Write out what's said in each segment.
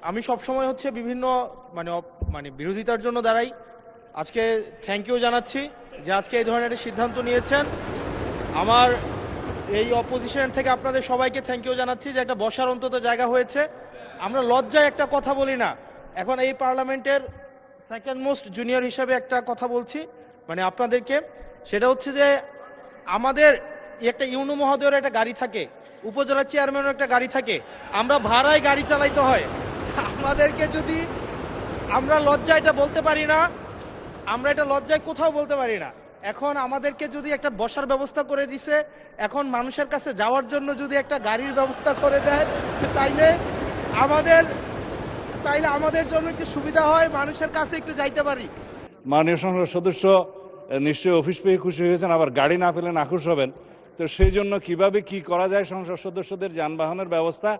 আমি সবসময় হচ্ছে বিভিন্ন মানে বিরোধিতার জন্য দাঁড়াই। আজকে থ্যাংক ইউ জানাচ্ছি যে আজকে এই ধরনের একটা সিদ্ধান্ত নিয়েছেন। আমার এই অপোজিশন থেকে আপনাদের সবাইকে থ্যাংক ইউ জানাচ্ছি যে একটা বসার অন্তত জায়গা হয়েছে। আমরা লজ্জায় একটা কথা বলি না, এখন এই পার্লামেন্টের সেকেন্ড মোস্ট জুনিয়র হিসেবে একটা কথা বলছি মানে আপনাদেরকে, সেটা হচ্ছে যে আমাদের একটা ইউনো মহোদয়ের একটা গাড়ি থাকে, উপজেলা চেয়ারম্যানের একটা গাড়ি থাকে, আমরা ভাড়ায় গাড়ি চালাইতে হয়। আমাদেরকে যদি আমরা লজ্জায় এটা বলতে পারি না, আমরা এটা লজ্জায় কোথাও বলতে পারি না। এখন আমাদেরকে যদি একটা বসার ব্যবস্থা করে দিছে, এখন মানুষের কাছে যাওয়ার জন্য যদি একটা গাড়ির ব্যবস্থা করে দেয়, তাইলে আমাদের জন্য একটু সুবিধা হয়, মানুষের কাছে একটু যাইতে পারি। মাননীয় সংসদ সদস্য নিশ্চয়ই অফিস পেয়ে খুশি হয়েছেন, আবার গাড়ি না পেলে নাখুশ হবেন। তো সেই জন্য কিভাবে কি করা যায় সংসদ সদস্যদের যানবাহনের ব্যবস্থা,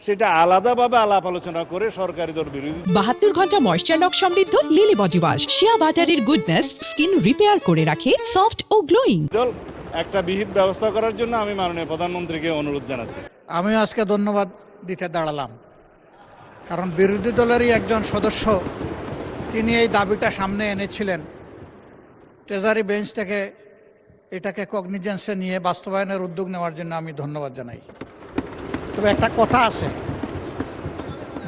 সেটা আলাদাভাবে আলাপ আলোচনা করে সরকারি দল বিরোধী 72 ঘন্টা ময়েশ্চার লক সমৃদ্ধ লিলি বডি ওয়াশ শিয়া বাটারের গুডনেস স্কিন রিপেয়ার করে রাখে সফট ও গ্লোয়িং। দল একটা বিহিত ব্যবস্থা করার জন্য আমি মাননীয় প্রধানমন্ত্রীকে অনুরোধ জানাচ্ছি। আমি আজকে ধন্যবাদ দিতে দাঁড়ালাম, কারণ বিরোধী দলেরই একজন সদস্য তিনি এই দাবিটা সামনে এনেছিলেন। ট্রেজারি বেঞ্চ থেকে এটাকে কগনিজেন্সে নিয়ে বাস্তবায়নের উদ্যোগ নেওয়ার জন্য আমি ধন্যবাদ জানাই। তবে একটা কথা আছে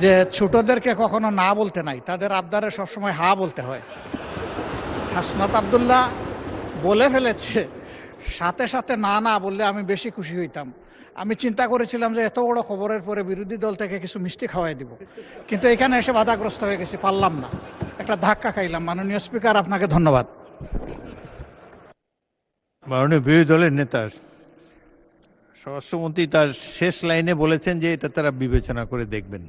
যে ছোটদেরকে কখনো না বলতে নাই, তাদের আবদারে সবসময় হা বলতে হয়। হাসনাত আবদুল্লাহ বলে ফেলেছে, সাথে সাথে না না বললে আমি বেশি খুশি হইতাম। আমি চিন্তা করেছিলাম যে এত বড় খবরের পরে বিরোধী দল থেকে কিছু মিষ্টি খাওয়াই দিব, কিন্তু এখানে এসে বাধাগ্রস্ত হয়ে গেছি, পারলাম না, একটা ধাক্কা খাইলাম। মাননীয় স্পিকার, আপনাকে ধন্যবাদ। মাননীয় বিরোধী দলের নেতা স্বরাষ্ট্রমন্ত্রী তার শেষ লাইনে বলেছেন যে এটা তারা বিবেচনা করে দেখবেন।